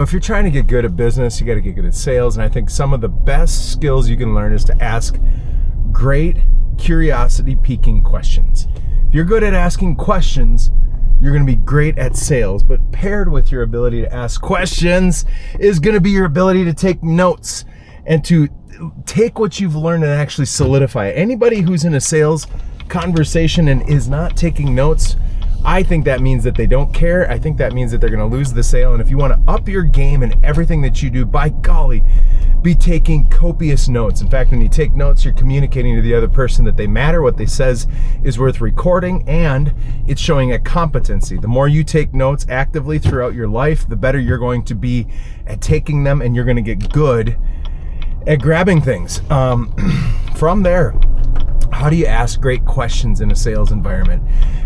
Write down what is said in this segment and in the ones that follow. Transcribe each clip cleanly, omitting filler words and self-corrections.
If you're trying to get good at business, you got to get good at sales. And I think some of the best skills you can learn is to ask great curiosity-piquing questions. If you're good at asking questions, you're going to be great at sales. But paired with your ability to ask questions is going to be your ability to take notes and to take what you've learned and actually solidify it. Anybody who's in a sales conversation and is not taking notes, I think that means that they don't care. I think that means that they're going to lose the sale. And if you want to up your game in everything that you do, by golly, be taking copious notes. In fact, when you take notes, you're communicating to the other person that they matter, what they says is worth recording, and it's showing a competency. The more you take notes actively throughout your life, the better you're going to be at taking them, and you're going to get good at grabbing things. From there, how do you ask great questions in a sales environment?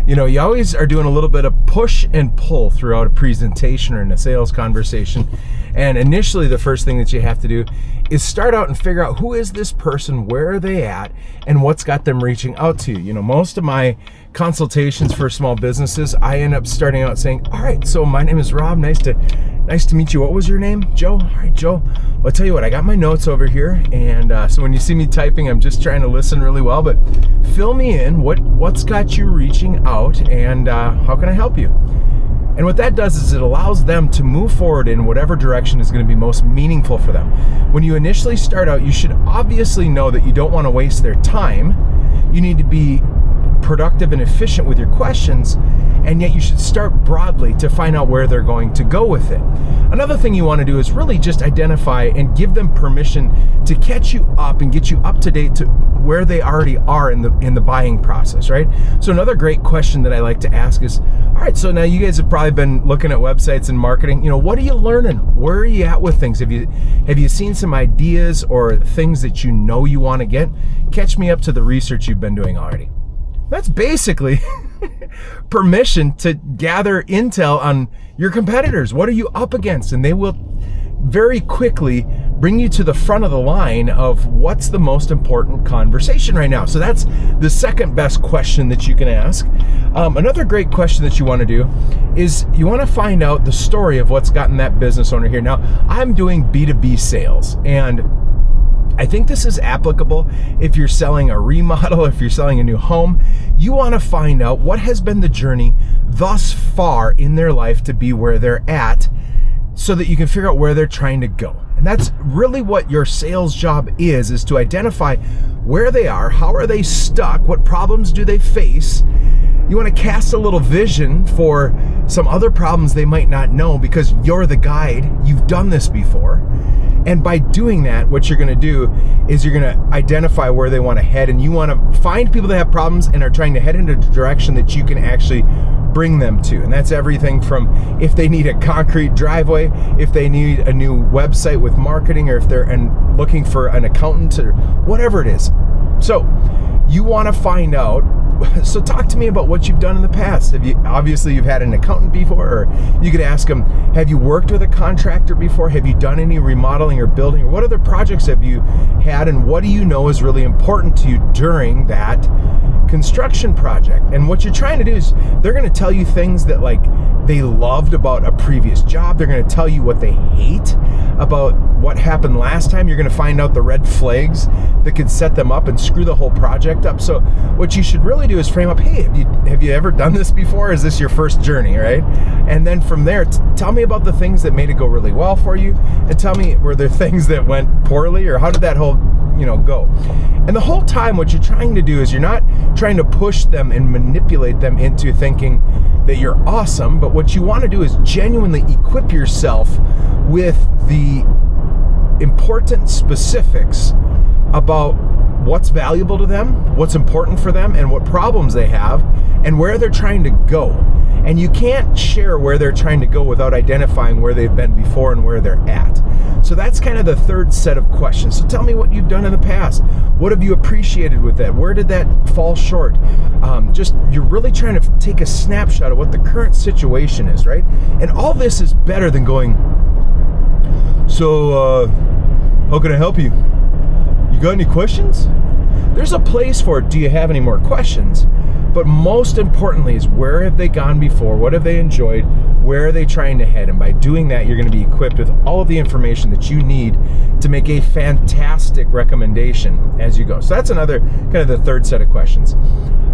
You know, you always are doing a little bit of push and pull throughout a presentation or in a sales conversation. And initially, the first thing that you have to do is start out and figure out who is this person, where are they at, and what's got them reaching out to you. You know, most of my consultations for small businesses, I end up starting out saying, all right, so my name is Rob. Nice to meet you. What was your name? Joe? All right, Joe. Well, I'll tell you what, I got my notes over here. And so when you see me typing, I'm just trying to listen really well. But fill me in. What's got you reaching out, and how can I help you? And what that does is it allows them to move forward in whatever direction is going to be most meaningful for them. When you initially start out, you should obviously know that you don't want to waste their time. You need to be productive and efficient with your questions, and yet you should start broadly to find out where they're going to go with it. Another thing you want to do is really just identify and give them permission to catch you up and get you up to date to where they already are in the buying process, right? So another great question that I like to ask is, all right, so now you guys have probably been looking at websites and marketing. You know, what are you learning? Where are you at with things? Have you seen some ideas or things that you know you want to get? Catch me up to the research you've been doing already. That's basically permission to gather intel on your competitors. What are you up against? And they will very quickly bring you to the front of the line of what's the most important conversation right now. So that's the second best question that you can ask. Another great question that you want to do is you want to find out the story of what's gotten that business owner here. Now, I'm doing B2B sales, and I think this is applicable if you're selling a remodel, if you're selling a new home. You want to find out what has been the journey thus far in their life to be where they're at, so that you can figure out where they're trying to go. And that's really what your sales job is to identify where they are, how are they stuck, what problems do they face. You want to cast a little vision for some other problems they might not know, because you're the guide, you've done this before. And by doing that, what you're going to do is you're going to identify where they want to head, and you want to find people that have problems and are trying to head in a direction that you can actually bring them to. And that's everything from if they need a concrete driveway, if they need a new website with marketing, or if they're looking for an accountant, or whatever it is. So you want to find out. So talk to me about what you've done in the past. Obviously you've had an accountant before, or you could ask them, have you worked with a contractor before? Have you done any remodeling or building? Or what other projects have you had, and what do you know is really important to you during that construction project? And what you're trying to do is they're going to tell you things that like they loved about a previous job. They're going to tell you what they hate about what happened last time. You're going to find out the red flags that could set them up and screw the whole project up. So what you should really do is frame up, hey, have you ever done this before? Is this your first journey, right? And then from there, tell me about the things that made it go really well for you, and tell me, were there things that went poorly, or how did that whole go? And the whole time what you're trying to do is you're not trying to push them and manipulate them into thinking that you're awesome, but what you want to do is genuinely equip yourself with the important specifics about what's valuable to them, what's important for them, and what problems they have, and where they're trying to go. And you can't share where they're trying to go without identifying where they've been before and where they're at. So that's kind of the third set of questions. So tell me what you've done in the past. What have you appreciated with that? Where did that fall short? You're really trying to take a snapshot of what the current situation is, right? And all this is better than going, so how can I help you? You got any questions? There's a place for it. Do you have any more questions? But most importantly is, where have they gone before? What have they enjoyed? where are they trying to head? And by doing that, you're going to be equipped with all of the information that you need to make a fantastic recommendation as you go. So that's another kind of the third set of questions.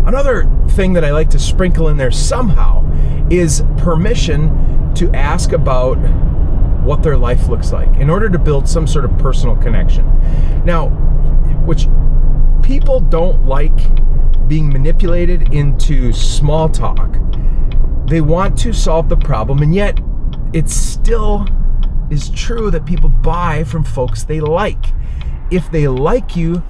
Another thing that I like to sprinkle in there somehow is permission to ask about what their life looks like in order to build some sort of personal connection. Now, which people don't like being manipulated into small talk. They want to solve the problem, and yet it still is true that people buy from folks they like. If they like you,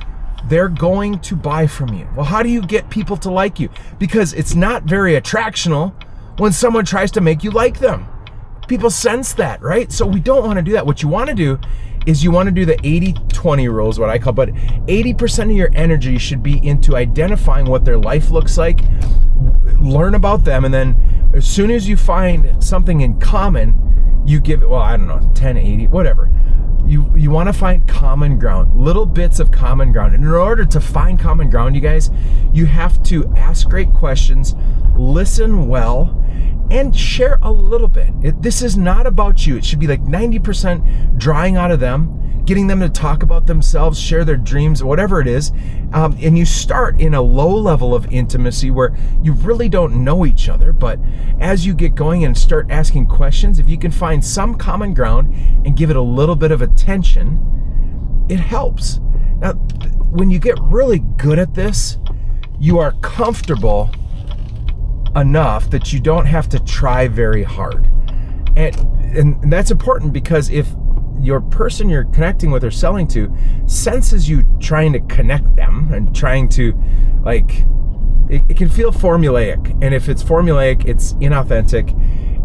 they're going to buy from you. Well, how do you get people to like you? Because it's not very attractional when someone tries to make you like them. People sense that, right? So we don't want to do that. What you want to do is you want to do the 80-20 rule is what I call, but 80% of your energy should be into identifying what their life looks like, learn about them, and then as soon as you find something in common, you give it, well, I don't know, 10, 80, whatever. You want to find common ground, little bits of common ground. And in order to find common ground, you guys, you have to ask great questions, listen well, and share a little bit. This is not about you. It should be like 90% drawing out of them, getting them to talk about themselves, share their dreams, whatever it is. And you start in a low level of intimacy where you really don't know each other. But as you get going and start asking questions, if you can find some common ground and give it a little bit of attention, it helps. Now, when you get really good at this, you are comfortable enough that you don't have to try very hard. And that's important, because if your person you're connecting with or selling to senses you trying to connect them and trying to, like, it can feel formulaic. And if it's formulaic, it's inauthentic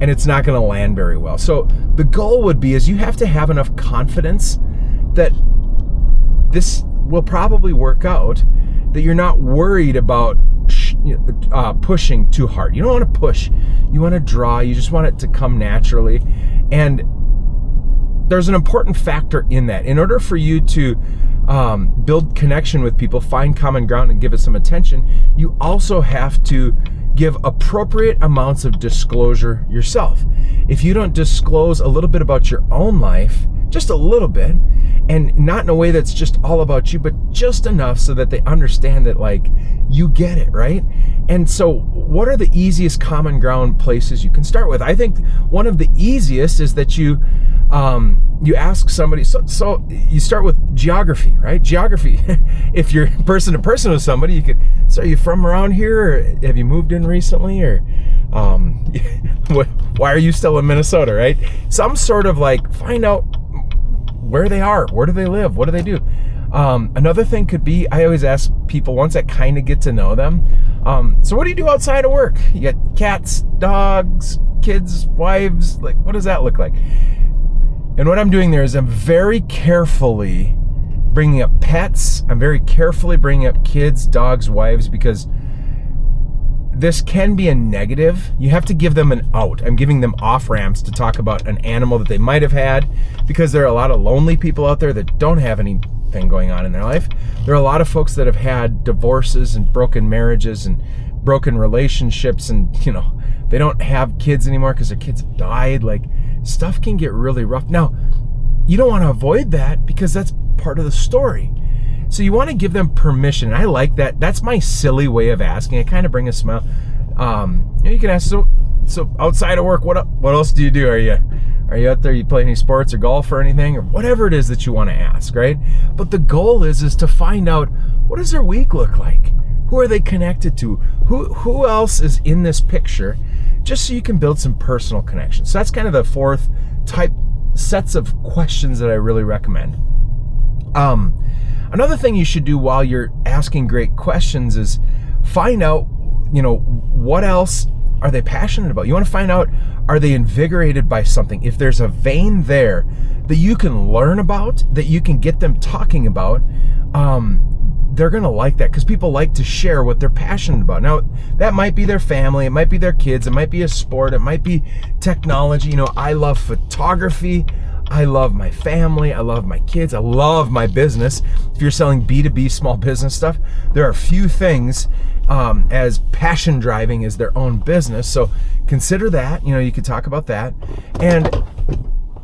and it's not going to land very well. So the goal would be is you have to have enough confidence that this will probably work out, that you're not worried about pushing too hard. You don't want to push. You want to draw. You just want it to come naturally. And there's an important factor in that. In order for you to build connection with people, find common ground, and give it some attention, you also have to give appropriate amounts of disclosure yourself. If you don't disclose a little bit about your own life, just a little bit, and not in a way that's just all about you, but just enough so that they understand that, like, you get it, right? And so what are the easiest common ground places you can start with? I think one of the easiest is that you ask somebody, so you start with geography, right? Geography. If you're person to person with somebody, you could, so are you from around here, or have you moved in recently, or why are you still in Minnesota, right? Some sort of, like, find out where they are, where do they live, what do they do. Another thing could be, I always ask people once I kind of get to know them, so what do you do outside of work? You got cats, dogs, kids, wives, like, what does that look like? And what I'm doing there is I'm very carefully bringing up pets. I'm very carefully bringing up kids, dogs, wives, because this can be a negative. You have to give them an out. I'm giving them off ramps to talk about an animal that they might have had, because there are a lot of lonely people out there that don't have anything going on in their life. There are a lot of folks that have had divorces and broken marriages and broken relationships, and they don't have kids anymore because their kids have died. Like, stuff can get really rough. Now, you don't want to avoid that, because that's part of the story. So you want to give them permission. And I like that. That's my silly way of asking. I kind of bring a smile. You can ask, so outside of work, what else do you do? Are you out there? You play any sports or golf or anything, or whatever it is that you want to ask, right? But the goal is to find out, what does their week look like? Who are they connected to? Who else is in this picture? Just so you can build some personal connections. So that's kind of the fourth type sets of questions that I really recommend. Another thing you should do while you're asking great questions is find out, what else are they passionate about? You want to find out, are they invigorated by something? If there's a vein there that you can learn about, that you can get them talking about, they're going to like that, because people like to share what they're passionate about. Now, that might be their family, it might be their kids, it might be a sport, it might be technology. I love photography, I love my family, I love my kids, I love my business. If you're selling B2B small business stuff, there are few things as passion driving as their own business. So consider that. You could talk about that. And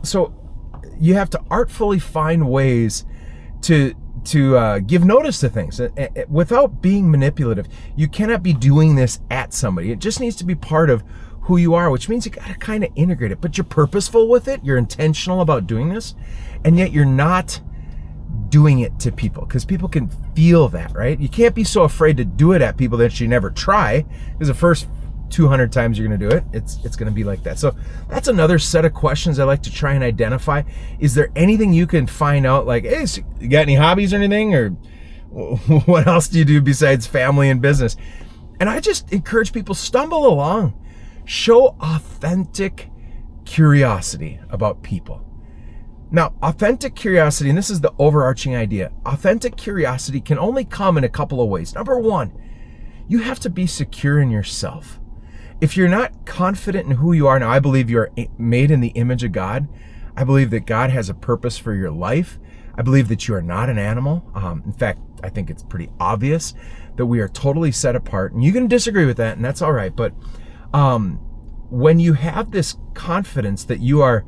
so you have to artfully find ways to give notice to things without being manipulative. You cannot be doing this at somebody. It just needs to be part of who you are, which means you got to kind of integrate it, but you're purposeful with it. You're intentional about doing this, and yet you're not doing it to people, because people can feel that, right? You can't be so afraid to do it at people that you never try, because the first 200 times you're going to do it, it's going to be like that. So that's another set of questions I like to try and identify. Is there anything you can find out, like, hey, so you got any hobbies or anything, or what else do you do besides family and business? And I just encourage people, stumble along, show authentic curiosity about people. Now, authentic curiosity, and this is the overarching idea, authentic curiosity can only come in a couple of ways. Number one, you have to be secure in yourself. If you're not confident in who you are, now I believe you are made in the image of God. I believe that God has a purpose for your life. I believe that you are not an animal. In fact, I think it's pretty obvious that we are totally set apart. And you can disagree with that, and that's all right. But when you have this confidence that you are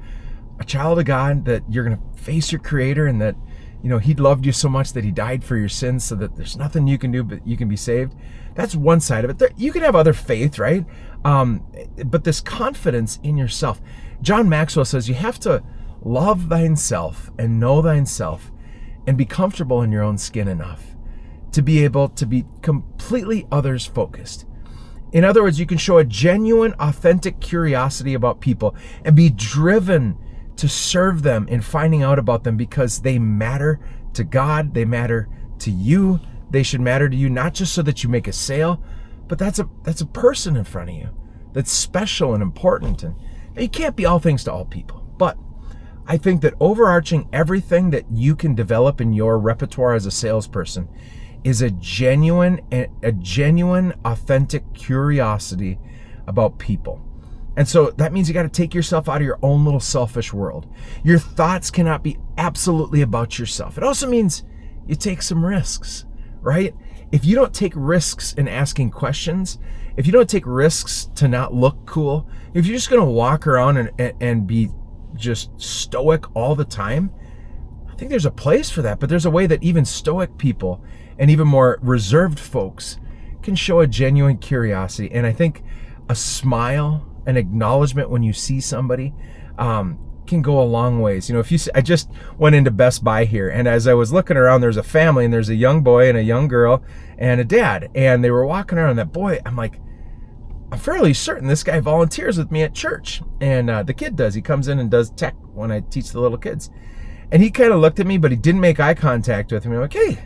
a child of God, that you're going to face your Creator, and that He loved you so much that He died for your sins, so that there's nothing you can do but you can be saved. That's one side of it. You can have other faith, right? But this confidence in yourself. John Maxwell says you have to love thyself and know thyself and be comfortable in your own skin enough to be able to be completely others focused. In other words, you can show a genuine, authentic curiosity about people and be driven to serve them in finding out about them, because they matter to God, they matter to you, they should matter to you, not just so that you make a sale, but that's a person in front of you that's special and important. And you can't be all things to all people, but I think that overarching everything that you can develop in your repertoire as a salesperson is a genuine, authentic curiosity about people. And so that means you got to take yourself out of your own little selfish world. Your thoughts cannot be absolutely about yourself. It also means you take some risks, right? If you don't take risks in asking questions, if you don't take risks to not look cool, if you're just going to walk around and be just stoic all the time, I think there's a place for that. But there's a way that even stoic people and even more reserved folks can show a genuine curiosity. And I think a smile, an acknowledgement when you see somebody, can go a long ways. If you see, I just went into Best Buy here, and as I was looking around, there's a family, and there's a young boy and a young girl and a dad, and they were walking around. That boy, I'm like, I'm fairly certain this guy volunteers with me at church, and the kid does. He comes in and does tech when I teach the little kids, and he kind of looked at me, but he didn't make eye contact with me. I'm like, hey,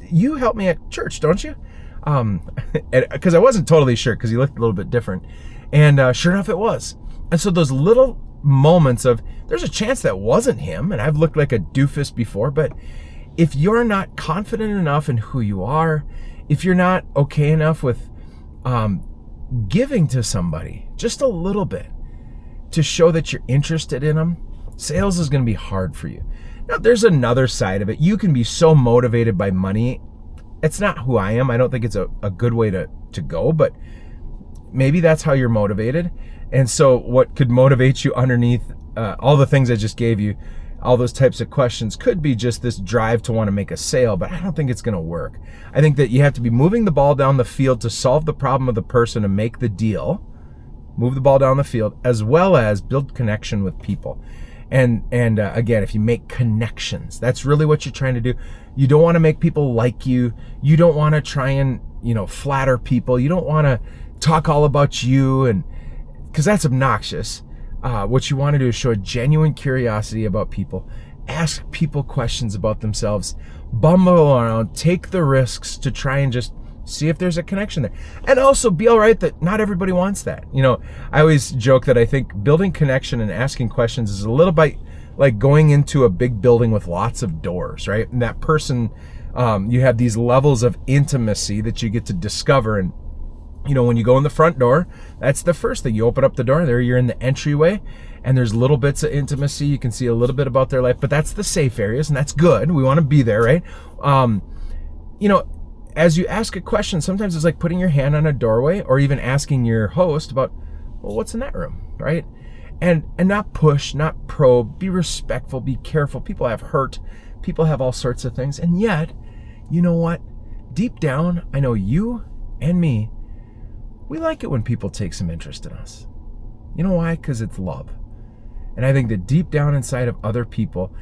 you help me at church, don't you? Because I wasn't totally sure, because he looked a little bit different, and sure enough it was. And so those little moments of, there's a chance that wasn't him, and I've looked like a doofus before, but if you're not confident enough in who you are, if you're not okay enough with giving to somebody just a little bit to show that you're interested in them, sales is going to be hard for you. Now, there's another side of it. You can be so motivated by money. It's not who I am. I don't think it's a good way to go, but maybe that's how you're motivated. And so what could motivate you underneath all the things I just gave you, all those types of questions, could be just this drive to want to make a sale, but I don't think it's going to work. I think that you have to be moving the ball down the field to solve the problem of the person and make the deal, move the ball down the field, as well as build connection with people. And again, if you make connections, that's really what you're trying to do. You don't want to make people like you. You don't want to try and, flatter people. You don't want to talk all about you, and because that's obnoxious. What you want to do is show a genuine curiosity about people, ask people questions about themselves, bumble around, take the risks to try and just see if there's a connection there. And also be all right that not everybody wants that. I always joke that I think building connection and asking questions is a little bit like going into a big building with lots of doors, right? And that person, you have these levels of intimacy that you get to discover. And when you go in the front door, that's the first thing. You open up the door, there you're in the entryway, and there's little bits of intimacy. You can see a little bit about their life, but that's the safe areas, and that's good. We want to be there, right? as you ask a question, sometimes it's like putting your hand on a doorway, or even asking your host about, well, what's in that room, right? And not push, not probe, be respectful, be careful. People have hurt, people have all sorts of things. And yet, you know what? Deep down, I know you and me, we like it when people take some interest in us. You know why? Because it's love. And I think that deep down inside of other people,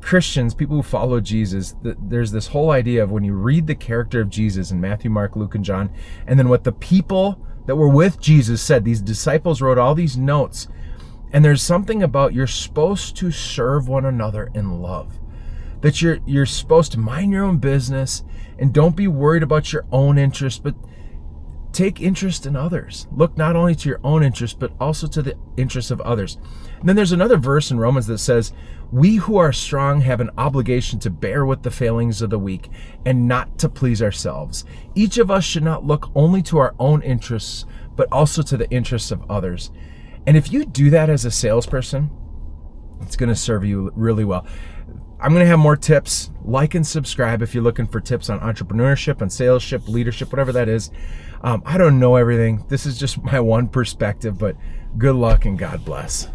Christians, people who follow Jesus, there's this whole idea of when you read the character of Jesus in Matthew, Mark, Luke, and John, and then what the people that were with Jesus said, these disciples wrote all these notes, and there's something about you're supposed to serve one another in love, that you're supposed to mind your own business and don't be worried about your own interest, but take interest in others. Look not only to your own interest, but also to the interests of others. And then there's another verse in Romans that says, we who are strong have an obligation to bear with the failings of the weak and not to please ourselves. Each of us should not look only to our own interests, but also to the interests of others. And if you do that as a salesperson, it's going to serve you really well. I'm going to have more tips. Like and subscribe if you're looking for tips on entrepreneurship, on saleship, leadership, whatever that is. I don't know everything. This is just my one perspective, but good luck and God bless.